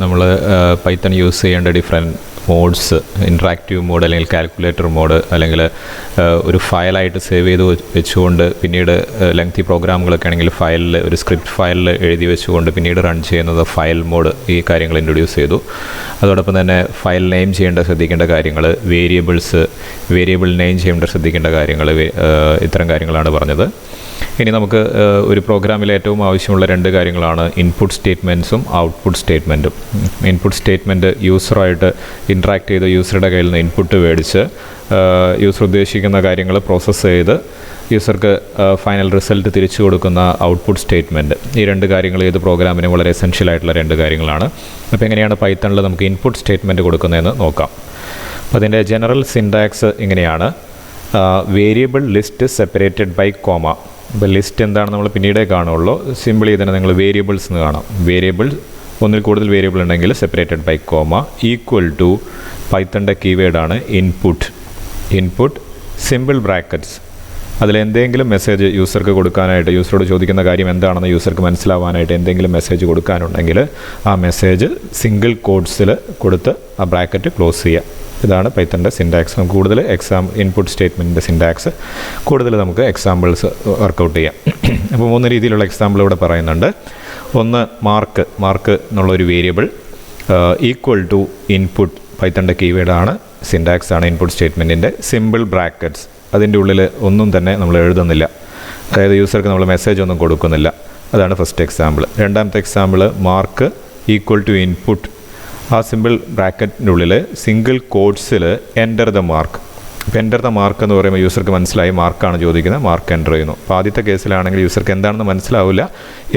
നമ്മൾ Python use ചെയ്യേണ്ട different modes, interactive mode അല്ലെങ്കിൽ കാൽക്കുലേറ്റർ മോഡ്, അല്ലെങ്കിൽ ഒരു ഫയലായിട്ട് സേവ് ചെയ്ത് വെച്ചുകൊണ്ട് പിന്നീട് ലെങ്തി പ്രോഗ്രാമുകളൊക്കെ ആണെങ്കിൽ ഫയലിൽ ഒരു സ്ക്രിപ്റ്റ് ഫയലിൽ എഴുതി വെച്ചുകൊണ്ട് പിന്നീട് റൺ ചെയ്യുന്നത് ഫയൽ മോഡ്, ഈ കാര്യങ്ങൾ ഇൻട്രൊഡ്യൂസ് ചെയ്തു. അതോടൊപ്പം തന്നെ ഫയൽ നെയിം ശ്രദ്ധിക്കേണ്ട കാര്യങ്ങൾ, വേരിയബിൾ നെയിം ശ്രദ്ധിക്കേണ്ട കാര്യങ്ങൾ, ഇത്തരം കാര്യങ്ങളാണ് പറഞ്ഞത്. ഇനി നമുക്ക് ഒരു പ്രോഗ്രാമിൽ ഏറ്റവും ആവശ്യമുള്ള രണ്ട് കാര്യങ്ങളാണ് ഇൻപുട്ട് സ്റ്റേറ്റ്മെൻറ്റ്സും ഔട്ട്പുട്ട് സ്റ്റേറ്റ്മെൻറ്റും. ഇൻപുട്ട് സ്റ്റേറ്റ്മെൻറ്റ് യൂസറായിട്ട് ഇൻട്രാക്ട് ചെയ്ത് യൂസറുടെ കയ്യിൽ നിന്ന് ഇൻപുട്ട് മേടിച്ച് യൂസർ ഉദ്ദേശിക്കുന്ന കാര്യങ്ങൾ പ്രോസസ്സ് ചെയ്ത് യൂസർക്ക് ഫൈനൽ റിസൾട്ട് തിരിച്ചു കൊടുക്കുന്ന ഔട്ട്പുട്ട് സ്റ്റേറ്റ്മെൻറ്റ്. ഈ രണ്ട് കാര്യങ്ങൾ ഏത് പ്രോഗ്രാമിനും വളരെ എസെൻഷ്യൽ ആയിട്ടുള്ള രണ്ട് കാര്യങ്ങളാണ്. അപ്പോൾ എങ്ങനെയാണ് പൈത്തണിൽ നമുക്ക് ഇൻപുട്ട് സ്റ്റേറ്റ്മെൻറ്റ് കൊടുക്കുന്നതെന്ന് നോക്കാം. അപ്പോൾ അതിൻ്റെ ജനറൽ സിൻടാക്സ് ഇങ്ങനെയാണ്: variable list separated by comma. ഇപ്പോൾ ലിസ്റ്റ് എന്താണ് നമ്മൾ പിന്നീടേ കാണുള്ളൂ. സിമ്പിളി തന്നെ നിങ്ങൾ വേരിയബിൾസ് എന്ന് കാണാം. വേരിയബിൾ, ഒന്നിൽ കൂടുതൽ വേരിയബിൾ ഉണ്ടെങ്കിൽ separated by comma, equal to പൈത്തണിൻ്റെ കീവേഡാണ് ഇൻപുട്ട് സിമ്പിൾ ബ്രാക്കറ്റ്സ്. അതിലെന്തെങ്കിലും മെസ്സേജ് യൂസർക്ക് കൊടുക്കാനായിട്ട്, യൂസറോട് ചോദിക്കുന്ന കാര്യം എന്താണെന്ന് യൂസർക്ക് മനസ്സിലാവാനായിട്ട് എന്തെങ്കിലും മെസ്സേജ് കൊടുക്കാനുണ്ടെങ്കിൽ ആ മെസ്സേജ് സിംഗിൾ കോഡ്സിൽ കൊടുത്ത് ആ ബ്രാക്കറ്റ് ക്ലോസ് ചെയ്യുക. ഇതാണ് പൈത്തണിൻ്റെ സിൻടാക്സ്. നമുക്ക് കൂടുതൽ ഇൻപുട്ട് സ്റ്റേറ്റ്മെൻറ്റിൻ്റെ സിൻടാക്സ് കൂടുതൽ നമുക്ക് എക്സാമ്പിൾസ് വർക്കൗട്ട് ചെയ്യാം. അപ്പോൾ 3 രീതിയിലുള്ള എക്സാമ്പിൾ ഇവിടെ പറയുന്നുണ്ട്. ഒന്ന് മാർക്ക് എന്നുള്ളൊരു വേരിയബിൾ ഈക്വൽ ടു ഇൻപുട്ട്, പൈത്തണിൻ്റെ കീവേഡാണ്, സിൻടാക്സ് ആണ് ഇൻപുട്ട് സ്റ്റേറ്റ്മെൻറ്റിൻ്റെ. സിമ്പിൾ ബ്രാക്കറ്റ്സ്, അതിൻ്റെ ഉള്ളിൽ ഒന്നും തന്നെ നമ്മൾ എഴുതുന്നില്ല, അതായത് യൂസർക്ക് നമ്മൾ മെസ്സേജ് ഒന്നും കൊടുക്കുന്നില്ല. അതാണ് ഫസ്റ്റ് എക്സാമ്പിൾ. രണ്ടാമത്തെ example mark equal to input, ആ സിമ്പിൾ ബ്രാക്കറ്റിൻ്റെ ഉള്ളിൽ സിംഗിൾ കോഡ്സിൽ എൻ്റർ ദ മാർക്ക്. അപ്പോൾ എൻ്റർ ദ മാർക്ക് എന്ന് പറയുമ്പോൾ യൂസർക്ക് മനസ്സിലായി മാർക്കാണ് ചോദിക്കുന്നത്, മാർക്ക് എൻ്റർ ചെയ്യുന്നു. അപ്പോൾ ആദ്യത്തെ കേസിലാണെങ്കിൽ യൂസർക്ക് എന്താണെന്ന് മനസ്സിലാവില്ല,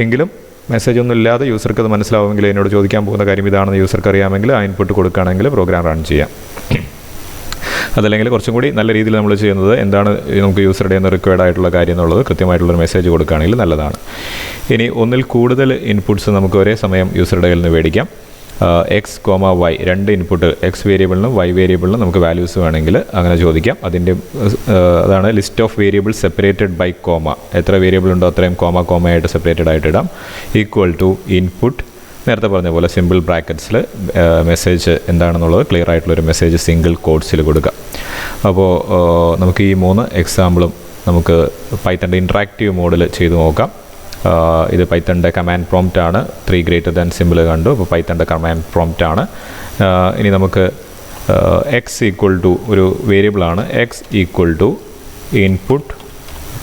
എങ്കിലും മെസ്സേജ് ഒന്നും ഇല്ലാതെ യൂസർക്ക് അത് മനസ്സിലാവുമെങ്കിൽ എന്നോട് ചോദിക്കാൻ പോകുന്ന കാര്യം ഇതാണെന്ന് യൂസർക്ക് അറിയാമെങ്കിൽ ആ ഇൻപുട്ട് കൊടുക്കുകയാണെങ്കിൽ പ്രോഗ്രാം റൺ ചെയ്യാം. അതല്ലെങ്കിൽ കുറച്ചും കൂടി നല്ല രീതിയിൽ നമ്മൾ ചെയ്യുന്നത് എന്താണ് നമുക്ക് യൂസറുടെ നിന്ന് റിക്വയർഡ് ആയിട്ടുള്ള കാര്യം എന്നുള്ളത് കൃത്യമായിട്ടുള്ളൊരു മെസ്സേജ് കൊടുക്കുകയാണെങ്കിൽ നല്ലതാണ്. ഇനി ഒന്നിൽ കൂടുതൽ ഇൻപുട്ട്സ് നമുക്ക് ഒരേ സമയം യൂസറുടെ കയ്യിൽ നിന്ന് മേടിക്കാം. എക്സ് കോമ വൈ, രണ്ട് ഇൻപുട്ട്, എക്സ് വേരിയബിളിനും വൈ വേരിയബിളിനും നമുക്ക് വാല്യൂസ് വേണമെങ്കിൽ അങ്ങനെ ചോദിക്കാം. അതാണ് list of variable separated by comma. എത്ര വേരിയബിൾ ഉണ്ടോ അത്രയും കോമയായിട്ട് സെപ്പറേറ്റഡ് ആയിട്ട് ഇടാം. ഈക്വൽ ടു ഇൻപുട്ട്, നേരത്തെ പറഞ്ഞ പോലെ സിമ്പിൾ ബ്രാക്കറ്റ്സിൽ മെസ്സേജ് എന്താണെന്നുള്ളത് ക്ലിയർ ആയിട്ടുള്ളൊരു മെസ്സേജ് സിംഗിൾ കോഡ്സിൽ കൊടുക്കുക. അപ്പോൾ നമുക്ക് ഈ 3 എക്സാമ്പിളും നമുക്ക് പൈത്തണിൻ്റെ ഇൻട്രാക്റ്റീവ് മോഡിൽ ചെയ്ത് നോക്കാം. ഇത് പൈത്തണിൻ്റെ കമാൻഡ് പ്രോംപ്റ്റ് ആണ്. 3 സിമ്പിൾ കണ്ടു. അപ്പോൾ പൈത്തണിൻ്റെ കമാൻഡ് പ്രോംപ്റ്റ് ആണ്. ഇനി നമുക്ക് എക്സ് ഈക്വൽ ടു ഒരു വേരിയബിളാണ്, എക്സ് ഈക്വൽ ടു ഇൻപുട്ട്,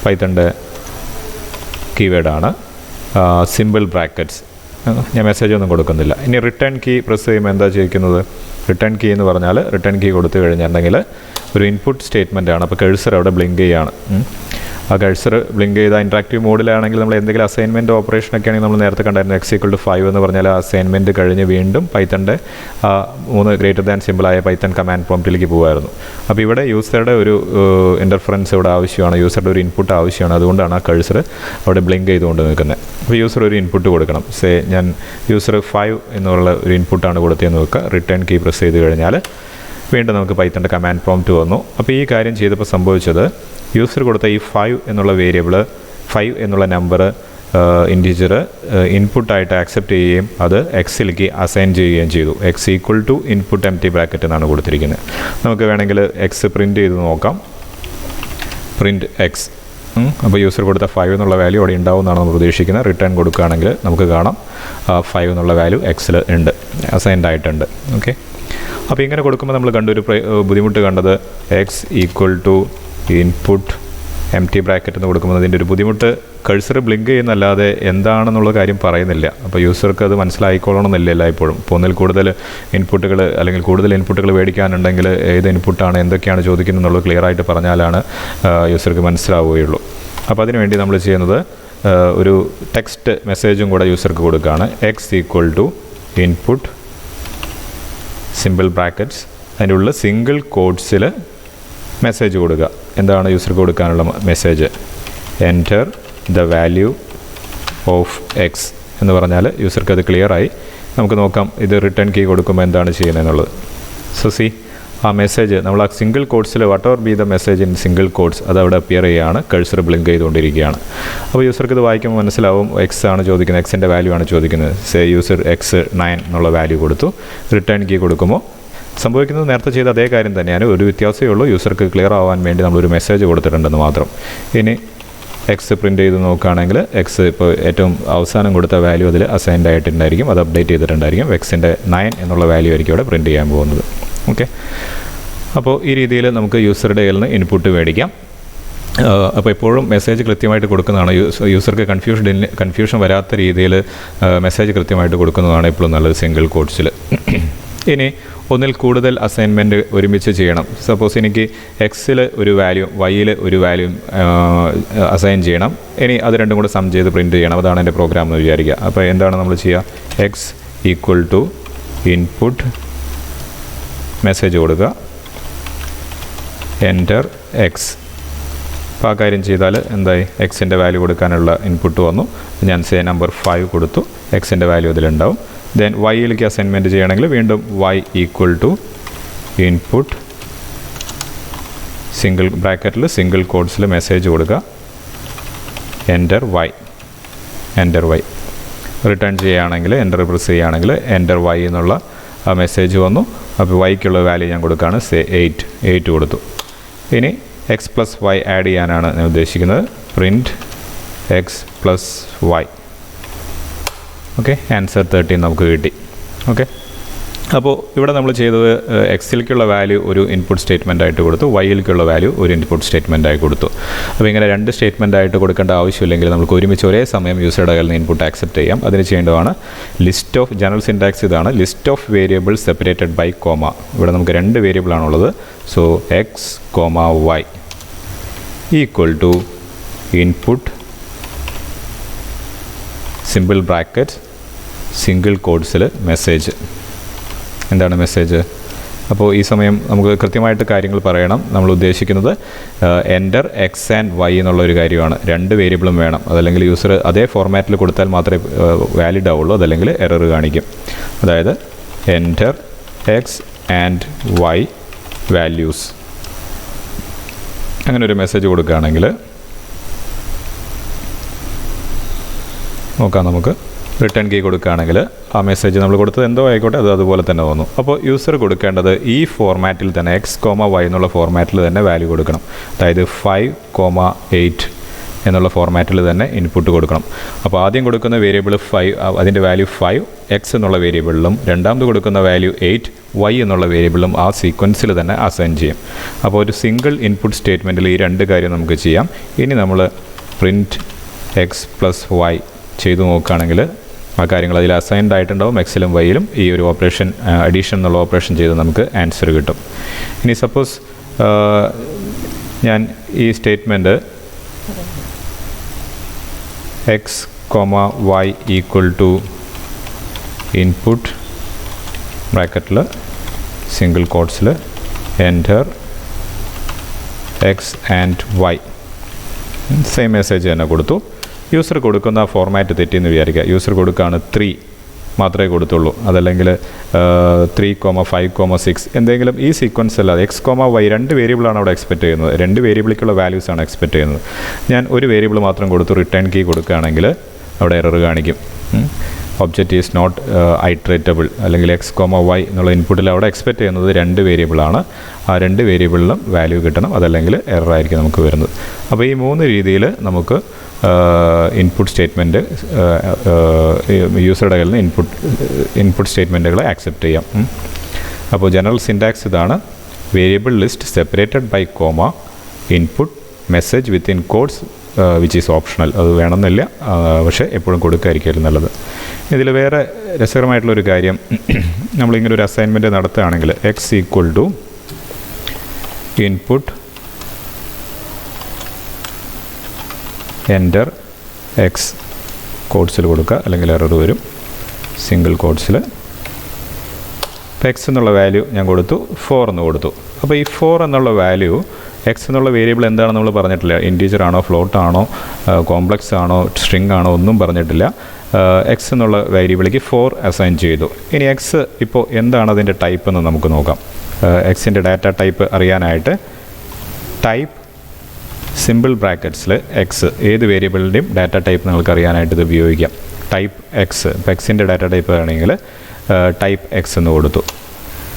പൈത്തണിൻ്റെ കീവേഡാണ്, സിമ്പിൾ ബ്രാക്കറ്റ്സ്. ഞാൻ മെസ്സേജ് ഒന്നും കൊടുക്കുന്നില്ല. ഇനി റിട്ടേൺ കീ പ്രസ് ചെയ്യുമ്പോൾ എന്താ ചോദിക്കുന്നത്? റിട്ടേൺ കീ എന്ന് പറഞ്ഞാൽ റിട്ടേൺ കീ കൊടുത്തു കഴിഞ്ഞിട്ടുണ്ടെങ്കിൽ ഒരു ഇൻപുട്ട് സ്റ്റേറ്റ്മെൻ്റ് ആണ്. അപ്പോൾ കഴ്സർ അവിടെ ബ്ലിങ്ക് ചെയ്യുകയാണ്. ആ കഴ്സർ ബ്ലിങ്ക് ചെയ്ത ഇൻട്രാക്റ്റീവ് മോഡിലാണെങ്കിൽ നമ്മൾ എന്തെങ്കിലും അസൈൻമെൻറ്റ് ഓപ്പറേഷനൊക്കെ ആണെങ്കിൽ നമ്മൾ നേരത്തെ കണ്ടായിരുന്നു. എക്സ് ഈക്വൽ ടു 5 എന്ന് പറഞ്ഞാൽ ആ അസൈൻമെൻറ്റ് കഴിഞ്ഞ് വീണ്ടും പൈത്തണിൻ്റെ 3 സിമ്പിളായ പൈത്തൺ കമാൻഡ് പ്രോംപ്റ്റിലേക്ക് പോകുമായിരുന്നു. അപ്പോൾ ഇവിടെ യൂസറുടെ ഒരു ഇൻ്റർഫറൻസ് ഇവിടെ ആവശ്യമാണ്, യൂസറുടെ ഒരു ഇൻപുട്ട് ആവശ്യമാണ്. അതുകൊണ്ടാണ് ആ കഴ്സർ അവിടെ ബ്ലിങ്ക് ചെയ്തുകൊണ്ട് നിൽക്കുന്നത്. അപ്പോൾ യൂസർ ഒരു ഇൻപുട്ട് കൊടുക്കണം. ഞാൻ യൂസർ 5 എന്നുള്ള ഒരു ഇൻപുട്ടാണ് കൊടുത്തതെന്ന് വെക്കുക. റിട്ടേൺ കീ പ്രസ് ചെയ്ത് കഴിഞ്ഞാൽ വീണ്ടും നമുക്ക് പൈത്തണിൻ്റെ കമാൻഡ് പ്രോംപ്റ്റ് വന്നു. അപ്പോൾ ഈ കാര്യം ചെയ്തപ്പോൾ സംഭവിച്ചത്, യൂസർ കൊടുത്ത ഈ 5 എന്നുള്ള വേരിയബിൾ, 5 എന്നുള്ള നമ്പർ ഇൻറ്റിജർ ഇൻപുട്ടായിട്ട് ആക്സെപ്റ്റ് ചെയ്യുകയും അത് എക്സിലേക്ക് അസൈൻ ചെയ്യുകയും ചെയ്തു. X equal to input empty bracket എന്നാണ് കൊടുത്തിരിക്കുന്നത്. നമുക്ക് വേണമെങ്കിൽ എക്സ് പ്രിൻറ്റ് ചെയ്ത് നോക്കാം. Print X. അപ്പോൾ യൂസർ കൊടുത്ത 5 എന്നുള്ള വാല്യൂ അവിടെ ഉണ്ടാവുമെന്നാണ് നമ്മൾ പ്രതീക്ഷിക്കുന്നത്. റിട്ടേൺ കൊടുക്കുകയാണെങ്കിൽ നമുക്ക് കാണാം 5 എന്നുള്ള വാല്യൂ എക്സിൽ ഉണ്ട്, അസൈൻഡ് ആയിട്ടുണ്ട്. ഓക്കെ. അപ്പോൾ ഇങ്ങനെ കൊടുക്കുമ്പോൾ നമ്മൾ കണ്ടൊരു ബുദ്ധിമുട്ട് കണ്ടത്, X equal to input empty bracket എന്ന് കൊടുക്കുമ്പോൾ അതിൻ്റെ ഒരു ബുദ്ധിമുട്ട്, കഴ്സർ ബ്ലിങ്ക് ചെയ്യുന്നല്ലാതെ എന്താണെന്നുള്ള കാര്യം പറയുന്നില്ല. അപ്പോൾ യൂസർക്ക് അത് മനസ്സിലായിക്കോളണമെന്നില്ല എല്ലായ്പ്പോഴും. ഇപ്പോൾ ഒന്നിൽ കൂടുതൽ ഇൻപുട്ടുകൾ അല്ലെങ്കിൽ കൂടുതൽ ഇൻപുട്ടുകൾ മേടിക്കാനുണ്ടെങ്കിൽ ഏത് ഇൻപുട്ടാണ് എന്തൊക്കെയാണ് ചോദിക്കുന്നത് എന്നുള്ളത് ക്ലിയർ ആയിട്ട് പറഞ്ഞാലാണ് യൂസർക്ക് മനസ്സിലാവുകയുള്ളൂ. അപ്പോൾ അതിനുവേണ്ടി നമ്മൾ ചെയ്യുന്നത് ഒരു ടെക്സ്റ്റ് മെസ്സേജും കൂടെ യൂസർക്ക് കൊടുക്കുകയാണ്. X equal to input simple brackets, അതിൻ്റെ ഉള്ളിൽ സിംഗിൾ കോഡ്സിൽ മെസ്സേജ് കൊടുക്കുക. എന്താണ് യൂസർക്ക് കൊടുക്കാനുള്ള message? Enter the value of X എന്ന് പറഞ്ഞാൽ യൂസർക്ക് അത് ക്ലിയറായി. നമുക്ക് നോക്കാം ഇത് റിട്ടേൺ കീ കൊടുക്കുമ്പോൾ എന്താണ് ചെയ്യുന്നത് എന്നുള്ളത്. സോ ആ മെസ്സേജ് നമ്മൾ ആ സിംഗിൾ കോഡ്സിൽ whatever be the message in single quotes അത് അവിടെ അപ്പിയർ ചെയ്യുകയാണ്, കഴ്സർ ബ്ലിങ്ക് ചെയ്തുകൊണ്ടിരിക്കുകയാണ്. അപ്പോൾ യൂസർക്ക് ഇത് വായിക്കുമ്പോൾ മനസ്സിലാവും എക്സ് ആണ് ചോദിക്കുന്നത്, എക്സിൻ്റെ വാല്യൂ ആണ് ചോദിക്കുന്നത്. സേ യൂസർ എക്സ് 9 എന്നുള്ള വാല്യൂ കൊടുത്തു, റിട്ടേൺ കീ കൊടുക്കുമ്പോൾ സംഭവിക്കുന്നത് നേരത്തെ ചെയ്ത അതേ കാര്യം തന്നെയാണ്, ഒരു വ്യത്യാസമേ ഉള്ളൂ. യൂസർക്ക് ക്ലിയർ ആവാൻ വേണ്ടി നമ്മളൊരു മെസ്സേജ് കൊടുത്തിട്ടുണ്ടെന്ന് മാത്രം. ഇനി എക്സ് പ്രിൻറ്റ് ചെയ്ത് നോക്കുകയാണെങ്കിൽ എക്സ് ഇപ്പോൾ ഏറ്റവും അവസാനം കൊടുത്ത വാല്യൂ അതിൽ അസൈൻഡ് ആയിട്ടുണ്ടായിരിക്കും, അത് അപ്ഡേറ്റ് ചെയ്തിട്ടുണ്ടായിരിക്കും. എക്സിൻ്റെ 9 എന്നുള്ള വാല്യൂ ആയിരിക്കും അവിടെ പ്രിൻറ്റ് ചെയ്യാൻ പോകുന്നത്. ഓക്കെ, അപ്പോൾ ഈ രീതിയിൽ നമുക്ക് യൂസറുടെ കയ്യിൽ നിന്ന് ഇൻപുട്ട് മേടിക്കാം. അപ്പോൾ എപ്പോഴും മെസ്സേജ് കൃത്യമായിട്ട് കൊടുക്കുന്നതാണ്, യൂസർക്ക് കൺഫ്യൂഷൻ വരാത്ത രീതിയിൽ മെസ്സേജ് കൃത്യമായിട്ട് കൊടുക്കുന്നതാണ് എപ്പോഴും നല്ലത് സിംഗിൾ കോഡ്സിൽ. ഇനി ഒന്നിൽ കൂടുതൽ അസൈൻമെൻറ്റ് ഒരുമിച്ച് ചെയ്യണം. സപ്പോസ് എനിക്ക് എക്സിൽ ഒരു വാല്യൂ വൈയിൽ ഒരു വാല്യൂ അസൈൻ ചെയ്യണം, ഇനി അത് രണ്ടും കൂടെ സം ചെയ്ത് പ്രിൻറ്റ് ചെയ്യണം. അതാണ് എൻ്റെ പ്രോഗ്രാം എന്ന് വിചാരിക്കുക. അപ്പോൾ എന്താണ് നമ്മൾ ചെയ്യുക? X equal to input message കൊടുക്കുക, എൻ്റർ എക്സ്. അപ്പോൾ ആ കാര്യം ചെയ്താൽ എന്തായി? എക്സിൻ്റെ വാല്യൂ കൊടുക്കാനുള്ള ഇൻപുട്ട് വന്നു. ഞാൻ സേ നമ്പർ 5 കൊടുത്തു, എക്സിൻ്റെ വാല്യൂ അതിലുണ്ടാവും. ദെൻ വൈയിലേക്ക് അസൈൻമെൻറ്റ് ചെയ്യണമെങ്കിൽ വീണ്ടും Y equal to input single ബ്രാക്കറ്റിൽ സിംഗിൾ കോഡ്സിൽ മെസ്സേജ് കൊടുക്കുക, enter Y. Enter Y return ചെയ്യുകയാണെങ്കിൽ എൻ്റർ പ്രസ് ചെയ്യുകയാണെങ്കിൽ എൻ്റർ വൈ എന്നുള്ള ആ മെസ്സേജ് വന്നു. അപ്പോൾ വൈക്കുള്ള വാല്യൂ ഞാൻ കൊടുക്കുകയാണ്, സേ 8 കൊടുത്തു. ഇനി എക്സ് പ്ലസ് വൈ ആഡ് ചെയ്യാനാണ് ഞാൻ ഉദ്ദേശിക്കുന്നത്. Print X plus Y. Okay, answer 13 നമുക്ക് കിട്ടി. ഓക്കെ, അപ്പോൾ ഇവിടെ നമ്മൾ ചെയ്തത് എക്സിലേക്കുള്ള വാല്യൂ ഒരു ഇൻപുട്ട് സ്റ്റേറ്റ്മെൻ്റ് ആയിട്ട് കൊടുത്തു, വൈയിലേക്കുള്ള വാല്യൂ ഒരു ഇൻപുട്ട് സ്റ്റേറ്റ്മെൻ്റ് ആയി കൊടുത്തു. അപ്പോൾ ഇങ്ങനെ 2 സ്റ്റേറ്റ്മെൻ്റ് ആയിട്ട് കൊടുക്കേണ്ട ആവശ്യമില്ലെങ്കിൽ നമുക്ക് ഒരുമിച്ച് ഒരേ സമയം യൂസറുടെ കയ്യിൽ നിന്ന് ഇൻപുട്ട് ആക്സെപ്റ്റ് ചെയ്യാം. അതിന് ചെയ്യേണ്ടതാണ് ലിസ്റ്റ് ഓഫ് ജനറൽ സിൻടാക്സ് ഇതാണ്, list of variables separated by comma. ഇവിടെ നമുക്ക് 2 വേരിയബിളാണുള്ളത്. So X comma Y equal to input simple bracket single കോഡ്സിൽ മെസ്സേജ്. എന്താണ് മെസ്സേജ്? അപ്പോൾ ഈ സമയം നമുക്ക് കൃത്യമായിട്ട് കാര്യങ്ങൾ പറയണം. നമ്മൾ ഉദ്ദേശിക്കുന്നത് എൻ്റർ എക്സ് ആൻഡ് വൈ എന്നുള്ളൊരു കാര്യമാണ്. 2 വേരിയബിളും വേണം, അതല്ലെങ്കിൽ യൂസർ അതേ ഫോർമാറ്റിൽ കൊടുത്താൽ മാത്രമേ വാലിഡ് ആവുള്ളൂ, അതല്ലെങ്കിൽ എറർ കാണിക്കും. അതായത് enter X and Y values, അങ്ങനെ ഒരു മെസ്സേജ് കൊടുക്കുകയാണെങ്കിൽ നോക്കാം. നമുക്ക് റിട്ടേൺ കീ കൊടുക്കുകയാണെങ്കിൽ ആ മെസ്സേജ് നമ്മൾ കൊടുത്തത് എന്തോ ആയിക്കോട്ടെ അത് അതുപോലെ തന്നെ വന്നു. അപ്പോൾ യൂസർ കൊടുക്കേണ്ടത് ഈ ഫോർമാറ്റിൽ തന്നെ എക്സ് കോമ വൈ എന്നുള്ള ഫോർമാറ്റിൽ തന്നെ വാല്യൂ കൊടുക്കണം. അതായത് 5,8 എന്നുള്ള ഫോർമാറ്റിൽ തന്നെ ഇൻപുട്ട് കൊടുക്കണം. അപ്പോൾ ആദ്യം കൊടുക്കുന്ന വേരിയബിൾ 5, അതിൻ്റെ വാല്യൂ 5 എക്സ് എന്നുള്ള വേരിയബിളിലും രണ്ടാമത് കൊടുക്കുന്ന വാല്യൂ 8 വൈ എന്നുള്ള വേരിയബിളും ആ സീക്വൻസിൽ തന്നെ അസൈൻ ചെയ്യും. അപ്പോൾ ഒരു സിംഗിൾ ഇൻപുട്ട് സ്റ്റേറ്റ്മെൻറ്റിൽ ഈ 2 കാര്യം നമുക്ക് ചെയ്യാം. ഇനി നമ്മൾ പ്രിൻറ്റ് എക്സ് പ്ലസ് വൈ ചെയ്തു നോക്കുകയാണെങ്കിൽ ആ കാര്യങ്ങൾ അതിൽ അസൈൻഡ് ആയിട്ടുണ്ടാവും. എക്സിലും വൈയിലും ഈ ഒരു ഓപ്പറേഷൻ അഡീഷൻ എന്നുള്ള ഓപ്പറേഷൻ ചെയ്ത് നമുക്ക് ആൻസർ കിട്ടും. ഇനി സപ്പോസ് ഞാൻ ഈ statement X comma Y equal to input ബ്രാക്കറ്റിൽ സിംഗിൾ കോഡ്സിൽ enter X and Y same message തന്നെ കൊടുത്തു. യൂസർ കൊടുക്കുന്ന ഫോർമാറ്റ് തെറ്റിയെന്ന് വിചാരിക്കുക. യൂസർ കൊടുക്കുകയാണ് 3 മാത്രമേ കൊടുത്തുള്ളൂ, അതല്ലെങ്കിൽ 3,5,6 എന്തെങ്കിലും ഈ സീക്വൻസ് അല്ലാതെ എക്സ് കോമ വൈ 2 വേരിയബിളാണ് അവിടെ എക്സ്പെക്റ്റ് ചെയ്യുന്നത്. 2 വേരിയബിളിലേക്കുള്ള വാല്യൂസാണ് എക്സ്പെക്റ്റ് ചെയ്യുന്നത്. ഞാൻ ഒരു വേരിയബിൾ മാത്രം കൊടുത്തു റിട്ടേൺ കീ കൊടുക്കുകയാണെങ്കിൽ അവിടെ എറർ കാണിക്കും. ഒബ്ജക്റ്റ് ഈസ് നോട്ട് ഐട്രേറ്റബിൾ, അല്ലെങ്കിൽ എക്സ് കോമ വൈ എന്നുള്ള ഇൻപുട്ടിൽ അവിടെ എക്സ്പെക്റ്റ് ചെയ്യുന്നത് 2 വേരിയബിളാണ്. ആ 2 വേരിയബിളിലും വാല്യൂ കിട്ടണം, അതല്ലെങ്കിൽ എറർ ആയിരിക്കും നമുക്ക് വരുന്നത്. അപ്പോൾ ഈ 3 രീതിയിൽ നമുക്ക് ഇൻപുട്ട് സ്റ്റേറ്റ്മെൻറ്റ് യൂസറുടെ കയ്യിൽ നിന്ന് ഇൻപുട്ട് സ്റ്റേറ്റ്മെൻറ്റുകളെ ആക്സെപ്റ്റ് ചെയ്യാം. അപ്പോൾ ജനറൽ സിൻടാക്സ് ഇതാണ്: variable list separated by comma, input message within quotes which is optional. അത് വേണമെന്നില്ല, പക്ഷേ എപ്പോഴും കൊടുക്കാതിരിക്കും നല്ലത്. ഇതിൽ വേറെ രസകരമായിട്ടുള്ളൊരു കാര്യം, നമ്മളിങ്ങനെ ഒരു അസൈൻമെൻറ്റ് നടത്തുകയാണെങ്കിൽ X equal to input enter X കോഡ്സിൽ കൊടുക്കുക, അല്ലെങ്കിൽ എറർ വരും. സിംഗിൾ കോഡ്സിൽ ഇപ്പോൾ എക്സ് എന്നുള്ള വാല്യൂ ഞാൻ കൊടുത്തു, 4 എന്ന് കൊടുത്തു. അപ്പോൾ ഈ 4 എന്നുള്ള വാല്യൂ എക്സ് എന്നുള്ള വേരിയബിൾ എന്താണെന്ന് നമ്മൾ പറഞ്ഞിട്ടില്ല. ഇൻറ്റീജർ ആണോ, ഫ്ലോട്ട് ആണോ, കോംപ്ലക്സ് ആണോ, സ്ട്രിങ് ആണോ ഒന്നും പറഞ്ഞിട്ടില്ല. എക്സ് എന്നുള്ള വേരിയബിളിലേക്ക് 4 അസൈൻ ചെയ്തു. ഇനി എക്സ് ഇപ്പോൾ എന്താണ് അതിൻ്റെ ടൈപ്പ് എന്ന് നമുക്ക് നോക്കാം. എക്സിൻ്റെ ഡാറ്റ ടൈപ്പ് അറിയാനായിട്ട് ടൈപ്പ് സിമ്പിൾ ബ്രാക്കറ്റ്സിൽ എക്സ് ഏത് വേരിയബിളിൻ്റെയും ഡാറ്റ ടൈപ്പ് നിങ്ങൾക്ക് അറിയാനായിട്ട് ഇത് ഉപയോഗിക്കാം. ടൈപ്പ് എക്സ്, ഇപ്പോൾ എക്സിൻ്റെ ഡാറ്റ ടൈപ്പ് ആണെങ്കിൽ ടൈപ്പ് എക്സ് എന്ന് കൊടുത്തു.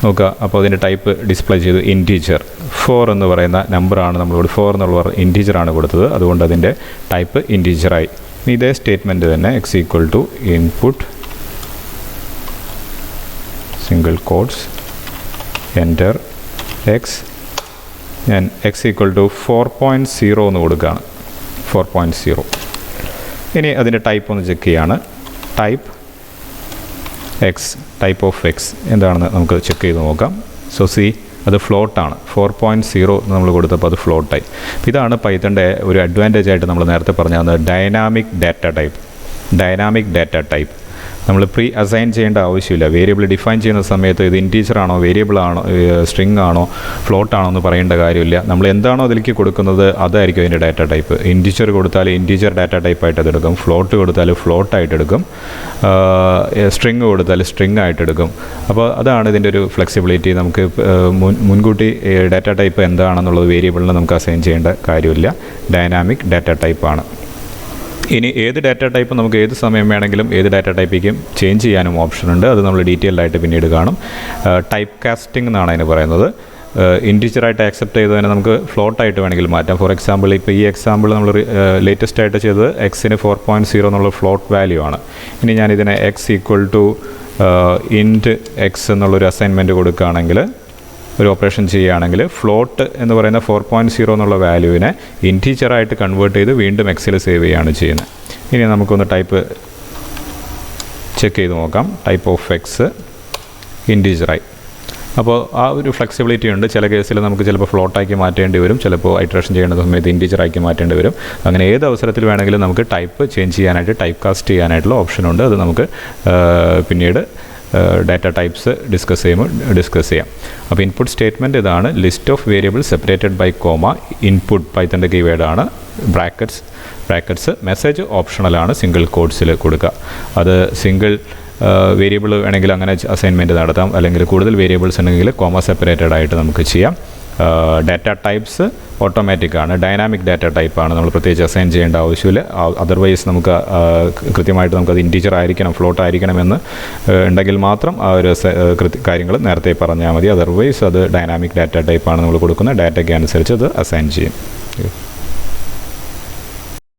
നോക്കുക, അപ്പോൾ അതിൻ്റെ ടൈപ്പ് ഡിസ്പ്ലേ ചെയ്തു ഇൻറ്റീജർ. 4 എന്ന് പറയുന്ന നമ്പറാണ് നമ്മളോട് 4 എന്നുള്ള ഇൻറ്റീജറാണ് കൊടുത്തത്, അതുകൊണ്ട് അതിൻ്റെ ടൈപ്പ് ഇൻറ്റീജറായി. ഇതേ സ്റ്റേറ്റ്മെൻറ്റ് തന്നെ X equal to input single quotes enter X. ഞാൻ എക്സ് ഈക്വൽ ടു 4.0 എന്ന് കൊടുക്കുകയാണ്. 4.0. ഇനി അതിൻ്റെ ടൈപ്പ് ഒന്ന് ചെക്ക് ചെയ്യാണ്. Type X, type of X എന്താണെന്ന് നമുക്ക് ചെക്ക് ചെയ്ത് നോക്കാം. സോ സി, അത് ഫ്ലോട്ടാണ്. 4.0 നമ്മൾ കൊടുത്തപ്പോൾ അത് ഫ്ലോട്ടായി. ഇതാണ് പൈത്തണിൻ്റെ ഒരു അഡ്വാൻറ്റേജ് ആയിട്ട് നമ്മൾ നേരത്തെ പറഞ്ഞത് dynamic data type. Dynamic data type നമ്മൾ പ്രീ അസൈൻ ചെയ്യേണ്ട ആവശ്യമില്ല. വേരിയബിൾ ഡിഫൈൻ ചെയ്യുന്ന സമയത്ത് ഇത് ഇൻറ്റീജറാണോ, വേരിയബിളാണോ, സ്ട്രിങ് ആണോ, ഫ്ലോട്ടാണോ എന്ന് പറയേണ്ട കാര്യമില്ല. നമ്മൾ എന്താണോ അതിലേക്ക് കൊടുക്കുന്നത് അതായിരിക്കും അതിൻ്റെ ഡാറ്റ ടൈപ്പ്. ഇൻറ്റീജർ കൊടുത്താൽ ഇൻറ്റീജർ ഡാറ്റ ടൈപ്പായിട്ട് അതെടുക്കും, ഫ്ലോട്ട് കൊടുത്താൽ ഫ്ലോട്ടായിട്ട് എടുക്കും, സ്ട്രിങ് കൊടുത്താൽ സ്ട്രിങ് ആയിട്ട് എടുക്കും. അപ്പോൾ അതാണ് ഇതിൻ്റെ ഒരു ഫ്ലെക്സിബിലിറ്റി. നമുക്ക് മുൻകൂട്ടി ഡാറ്റ ടൈപ്പ് എന്താണെന്നുള്ളത് വേരിയബിളിന് നമുക്ക് അസൈൻ ചെയ്യേണ്ട കാര്യമില്ല. ഡൈനാമിക് ഡാറ്റ ടൈപ്പാണ്. ഇനി ഏത് ഡാറ്റ ടൈപ്പ് നമുക്ക് ഏത് സമയം വേണമെങ്കിലും ഏത് ഡാറ്റ ടൈപ്പിലേക്കും ചേഞ്ച് ചെയ്യാനും ഓപ്ഷനുണ്ട്. അത് നമ്മൾ ഡീറ്റെയിൽഡായിട്ട് പിന്നീട് കാണും. ടൈപ്പ് കാസ്റ്റിംഗ് എന്നാണ് അതിന് പറയുന്നത്. ഇൻറ്റീജറായിട്ട് ആക്സെപ്റ്റ് ചെയ്ത് തന്നെ നമുക്ക് ഫ്ലോട്ടായിട്ട് വേണമെങ്കിൽ മാറ്റാം. ഫോർ എക്സാമ്പിൾ, ഇപ്പോൾ ഈ എക്സാമ്പിൾ നമ്മൾ ലേറ്റസ്റ്റ് ആയിട്ട് ചെയ്തത് എക്സിന് 4.0 എന്നുള്ള ഫ്ലോട്ട് വാല്യൂ ആണ്. ഇനി ഞാനിതിനെ എക്സ് ഈക്വൽ ടു ഇൻറ്റ് എക്സ് എന്നുള്ളൊരു അസൈൻമെൻറ്റ് കൊടുക്കുകയാണെങ്കിൽ, ഒരു ഓപ്പറേഷൻ ചെയ്യുകയാണെങ്കിൽ ഫ്ലോട്ട് എന്ന് പറയുന്ന 4.0 എന്നുള്ള വാല്യൂവിനെ ഇൻറ്റീജറായിട്ട് കൺവേർട്ട് ചെയ്ത് വീണ്ടും എക്സിൽ സേവ് ചെയ്യുകയാണ് ചെയ്യുന്നത്. ഇനി നമുക്കൊന്ന് ടൈപ്പ് ചെക്ക് ചെയ്ത് നോക്കാം. ടൈപ്പ് ഓഫ് എക്സ് ഇൻറ്റീജറായി. അപ്പോൾ ആ ഒരു ഫ്ലെക്സിബിലിറ്റി ഉണ്ട്. ചില കേസിൽ നമുക്ക് ചിലപ്പോൾ ഫ്ലോട്ടാക്കി മാറ്റേണ്ടി വരും, ചിലപ്പോൾ ഐട്രേഷൻ ചെയ്യേണ്ട സമയത്ത് ഇൻറ്റീജറാക്കി മാറ്റേണ്ടി വരും. അങ്ങനെ ഏത് അവസരത്തിൽ വേണമെങ്കിലും നമുക്ക് ടൈപ്പ് ചേഞ്ച് ചെയ്യാനായിട്ട്, ടൈപ്പ് കാസ്റ്റ് ചെയ്യാനായിട്ടുള്ള ഓപ്ഷനുണ്ട്. അത് നമുക്ക് പിന്നീട് ഡാറ്റ ടൈപ്സ് ഡിസ്കസ് ചെയ്യാം. അപ്പോൾ ഇൻപുട്ട് സ്റ്റേറ്റ്മെൻറ്റ് ഇതാണ്. List of variable separated by comma. Input പൈത്തൻ്റെ കീവേഡാണ്. ബ്രാക്കറ്റ്സ് മെസ്സേജ് ഓപ്ഷണലാണ്, സിംഗിൾ കോഡ്സിൽ കൊടുക്കുക. അത് സിംഗിൾ വേരിയബിൾ വേണമെങ്കിൽ അങ്ങനെ അസൈൻമെൻറ്റ് നടത്താം, അല്ലെങ്കിൽ കൂടുതൽ വേരിയബിൾസ് ഉണ്ടെങ്കിൽ കോമ സെപ്പറേറ്റഡ് ആയിട്ട് നമുക്ക് ചെയ്യാം. ഡാറ്റ ടൈപ്സ് ഓട്ടോമാറ്റിക്കാണ്, ഡൈനാമിക് ഡാറ്റ ടൈപ്പാണ്. നമ്മൾ പ്രത്യേകിച്ച് അസൈൻ ചെയ്യേണ്ട ആവശ്യമില്ല. അതർവൈസ് നമുക്ക് കൃത്യമായിട്ട് നമുക്കത് ഇൻറ്റീജർ ആയിരിക്കണം, ഫ്ലോട്ട് ആയിരിക്കണമെന്ന് ഉണ്ടെങ്കിൽ മാത്രം ആ ഒരു കാര്യങ്ങൾ നേരത്തെ പറഞ്ഞാൽ മതി. അതർവൈസ് അത് ഡൈനാമിക് ഡാറ്റ ടൈപ്പാണ് നമ്മൾ കൊടുക്കുന്നത്. ഡാറ്റയ്ക്ക് അനുസരിച്ച് അത് അസൈൻ ചെയ്യും.